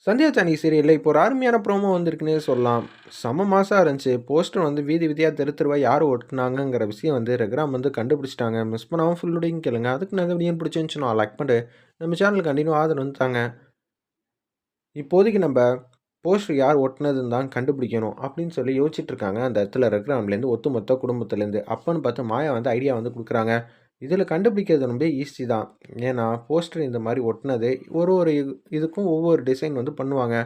சந்தியா சானி சீரியல்ல இப்போ ஒரு அருமையான ப்ரோமோ வந்திருக்குன்னே சொல்லலாம். செம்ம மாஸா இருந்துச்சு. போஸ்டர் வந்து வீதி வீதியா தெரு தெருவா யார் ஒட்டுனாங்கங்கிற விஷயம் வந்து ரெக்ராம் வந்து கண்டுபிடிச்சிட்டாங்க. மிஸ் பண்ணாம ஃபுல்லோடையும் கேளுங்க. அதுக்கு நாங்க வீடியோ பிடிச்சிருந்துச்சுன்னா லைக் பண்ணிட்டு நம்ம சேனல் கண்டினியூ ஆதரவு வந்து தாங்க. இப்போதைக்கு நம்ம போஸ்டர் யார் ஒட்டுனதுன்னு தான் கண்டுபிடிக்கணும் அப்படின்னு சொல்லி யோசிச்சுட்டு இருக்காங்க. அந்த இடத்துல ரெக்ராம்லேருந்து ஒட்டுமொத்த குடும்பத்துலேருந்து. அப்பன்னு பார்த்து மாயா வந்து ஐடியா வந்து குடுக்குறாங்க. இதில கண்டுபிடிக்கிறது ரொம்ப ஈஸி தான். ஏன்னா போஸ்டர் இந்த மாரி ஒட்டுனது ஒரு ஒரு இதுக்கும் ஒவ்வொரு டிசைன் வந்து பண்ணுவாங்க.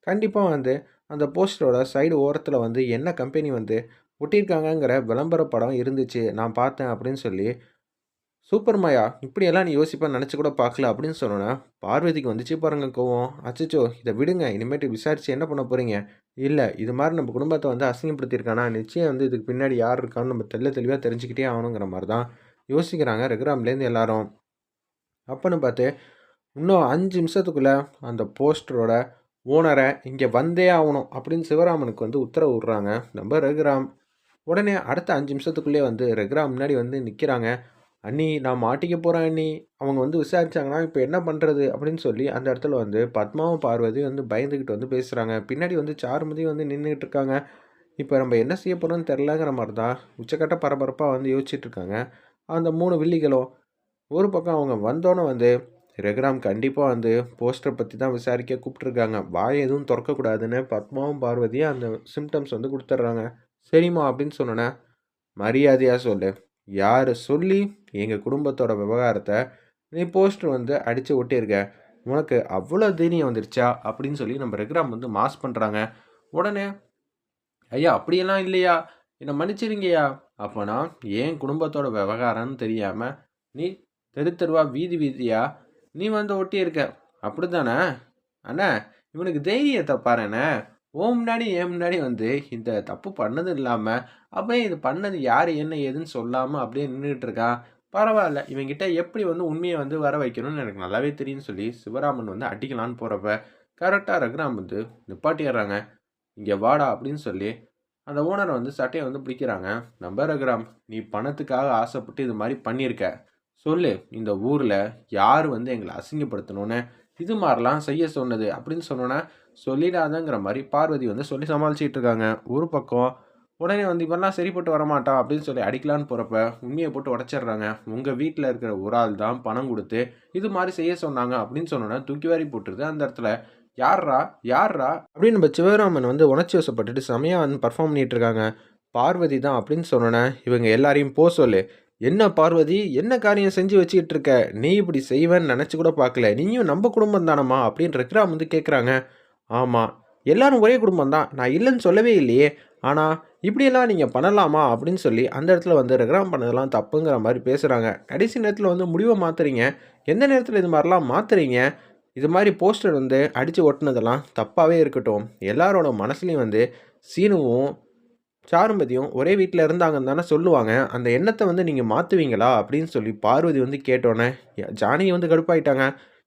கண்டிப்பா வந்து அந்த போஸ்டரோட சைடு ஓரத்தில வந்து என்ன கம்பெனி வந்து ஒட்டியிருக்காங்கங்கிற விளம்பர படம் இருந்துச்சு. நான் பார்த்தேன் அப்படின்னு சொல்லி, "சூப்பர் மாயா! இப்படியெல்லாம் நீ யோசிப்பேன்னு நெனச்சு கூட பார்க்கல" அப்படின்னு சொன்னோனே, பார்வதிக்கு வந்துச்சு பாருங்க கோவம். அச்சச்சோ! இத விடுங்க. இனிமேட்டு விசாரிச்சு என்ன பண்ண போறீங்க? இல்ல இது மாரி நம்ம குடும்பத்த வந்து அசிங்கப்படுத்தியிருக்கானா, நிச்சயம் வந்து இதுக்கு பின்னாடி யார் இருக்கான்னு நம்ம தெளிவா தெரிஞ்சுக்கிட்டே ஆகணுங்கிற மாரி தான் யோசிக்கிறாங்க ரகுராம்லேருந்து எல்லாரும். அப்பன்னு பார்த்து, இன்னும் 5 நிமிஷத்துக்குள்ள அந்த போஸ்டரோட ஓனர இங்க வந்தே ஆவணும் அப்படின்னு சிவராமனுக்கு வந்து உத்தரவு விடுறாங்க நம்ம ரகுராம். உடனே அடுத்த 5 நிமிஷத்துக்குள்ளயே வந்து ரெக்ரா முன்னாடி வந்து நிக்கிறாங்க. "அண்ணி நான் மாட்டிக்க போறேன் அண்ணி. அவங்க வந்து விசாரிச்சாங்கன்னா, இப்ப என்ன பண்றது?" அப்படின்னு சொல்லி அந்த இடத்துல வந்து பத்மாவும், பார்வதியும் வந்து பயந்துகிட்டு வந்து பேசுறாங்க. பின்னாடி வந்து சாருமதி வந்து நின்னுகிட்டு இருக்காங்க. இப்ப நம்ம என்ன செய்ய போறோம்னு தெரியலங்கிற மாரி தான் உச்சக்கட்ட பரபரப்பா வந்து யோசிச்சுட்டு இருக்காங்க. அந்த 3 வில்லிகளும். ஒரு பக்கம் அவங்க வந்தோனே வந்து ரெகுராம் கண்டிப்பா வந்து போஸ்டர பத்தி தான் விசாரிக்க கூப்பிட்டுருக்காங்க. வாய எதுவும் தொறக்கக்கூடாதுன்னு பத்மாவும், பார்வதியும் அந்த சிம்ப்டம்ஸ் வந்து குடுத்துடுறாங்க. "சரிம்மா" அப்படின்னு சொன்னோனே, "மரியாதையா சொல்லு. யாரு சொல்லி எங்க குடும்பத்தோட விவகாரத்த நீ போஸ்டர் வந்து அடிச்சு ஒட்டியிருக்க? உனக்கு அவ்வளோ தைரியம் வந்துருச்சா?" அப்படின்னு சொல்லி நம்ம ரெகுராம் வந்து மாஸ் பண்றாங்க. உடனே, "ஐயா அப்படியெல்லாம் இல்லையா. என்ன மன்னிச்சிடுங்கய்யா. அப்பன்னா என் குடும்பத்தோட விவகாரம்னு தெரியாம, நீ தெரு தெருவா, வீதி வீதியா நீ வந்து ஒட்டியிருக்க. அப்படித்தானே? அண்ணே இவனுக்கு தைரியத்த பாரேண்ணே. உன் முன்னாடி, என் முன்னாடி வந்து இந்த தப்பு பண்ணதும் இல்லாம, அப்படியே இது பண்ணது யாரு, என்ன, ஏதுன்னு சொல்லாம அப்படியே நின்னுட்டு இருக்கான். பரவால்ல. இவன்கிட்ட எப்படி வந்து உண்மைய வந்து வர வைக்கணும்னு எனக்கு நல்லாவே தெரியும்னு சொல்லி சிவராமன் வந்து அடிக்கலான்னு போறப்ப, கரெக்ட்டா ரகுராம் வந்து நிப்பாட்டிர்றாங்க. "இங்க வாடா" அப்படின்னு சொல்லி அந்த ஓனர வந்து சட்டைய வந்து பிடிக்கிறாங்க. "நம்ப ரகுராம், நீ பணத்துக்காக ஆசைப்பட்டு இது மாரி பண்ணியிருக்க. சொல்லு, இந்த ஊர்ல யாரு வந்து எங்கள அசிங்கப்படுத்தணும்னு, இது மாரிலாம் செய்ய சொன்னது?" அப்படின்னு சொன்னோனே, "சொல்லிடாதங்கிற" மாரி பார்வதி வந்து சொல்லி சமாளிச்சுட்டு இருக்காங்க. ஒரு பக்கம், உடனே வந்து "இவன்லாம் சரிப்பட்டு வரமாட்டான்" அப்படின்னு சொல்லி அடிக்கலான்னு போறப்ப, உண்மைய போட்டு உடைச்சிடுறாங்க. "உங்க வீட்ல இருக்கிற ஒரு ஆள் தான் பணம் குடுத்து, இது மாரி செய்ய சொன்னாங்க" அப்படின்னு சொன்னோனே, தூக்கி வாரி போட்டுருது அந்த இடத்துல. "யார்றா? யார்றா?" அப்படின்னு நம்ம சிவராமன் வந்து உணர்ச்சி வசப்பட்டுட்டு செமையா வந்து பெர்ஃபார்ம் பண்ணிட்டு இருக்காங்க. "பார்வதி தான்" அப்படின்னு சொன்னோனே, "இவங்க எல்லாரையும் சொல்லு." "என்ன பார்வதி? என்ன காரியம் செஞ்சு வச்சுக்கிட்டு இருக்க? நீ இப்படி செய்வேன்னு நெனச்சு கூட பார்க்கல. நீயும் நம்ப குடும்பம் தானம்மா?" அப்படின்னு ரெக்ராம் வந்து கேட்குறாங்க. "ஆமா. எல்லாரும் ஒரே குடும்பம் தான். நான் இல்லன்னு சொல்லவே இல்லையே. ஆனா, இப்படியெல்லாம் நீங்க பண்ணலாமா?" அப்படின்னு சொல்லி அந்த இடத்துல வந்து ரெக்ராம் பண்ணதெல்லாம் தப்புங்கிற மாரி பேசுறாங்க. கடைசி நேரத்துல வந்து முடிவ மாத்துறீங்க. எந்த நேரத்துல இது மாரிலாம் மாத்துறீங்க? இது மாரி போஸ்டர் வந்து அடிச்சு ஒட்டுனதெல்லாம் தப்பாவே இருக்கட்டும். எல்லாரோட மனசுலயும் வந்து சீனுவும், சாருமதியும் ஒரே வீட்ல இருந்தாங்கன்னு தானே சொல்லுவாங்க. அந்த எண்ணத்த வந்து நீங்க மாத்துவீங்களா? அப்படின்னு சொல்லி பார்வதி வந்து கேட்டோனே, ஜானகி வந்து கடுப்பாயிட்டாங்க.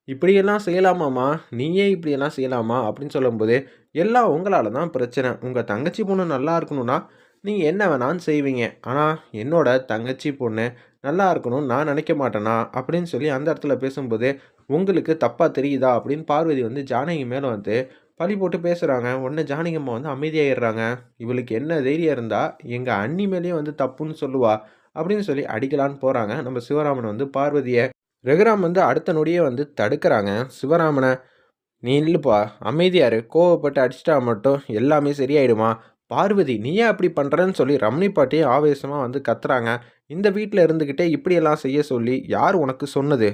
"இப்படியெல்லாம் செய்யலாமாம்மா? நீ ஏன் இப்படியெல்லாம் செய்யலாமா?" அப்படின்னு சொல்லும்போது, "எல்லாம் உங்களால தான் பிரச்சனை. உங்க தங்கச்சி பொண்ணு நல்லா இருக்கணும்னா, நீங்க என்ன வேணாலும் செய்வீங்க. ஆனா, என்னோட தங்கச்சி பொண்ணு நல்லா இருக்கணும்னு நான் நெனைக்க மாட்டேனா?" அப்படின்னு சொல்லி அந்த இடத்துல பேசும்போது, "உங்களுக்கு தப்பா தெரியுதா?" அப்படின்னு பார்வதி வந்து ஜானகி மேல வந்து பழி போட்டு பேசுறாங்க. உடனே ஜானகி அம்மா வந்து அமைதியாயிடுறாங்க. "இவளுக்கு என்ன தைரியம் இருந்தா, எங்க அண்ணி மேலயும் வந்து தப்புன்னு சொல்லுவா." அப்படின்னு சொல்லி அடிக்கலான்னு போறாங்க. நம்ம சிவராமன் வந்து பார்வதிய. ரகுராம் வந்து அடுத்த நொடியே வந்து தடுக்குறாங்க சிவராமன. "நீ நில்லுப்பா, அமைதியா இரு. கோவப்பட்டு அடிச்சிட்டா மட்டும் எல்லாமே சரியாயிடுமா? பார்வதி நீ ஏன் அப்படி பண்றன்னு?" சொல்லி ரமணி பாட்டியே ஆவேசமா வந்து கத்துறாங்க. "இந்த வீட்ல இருந்துகிட்டே இப்படியெல்லாம் செய்ய சொல்லி யார் உனக்கு சொன்னது?"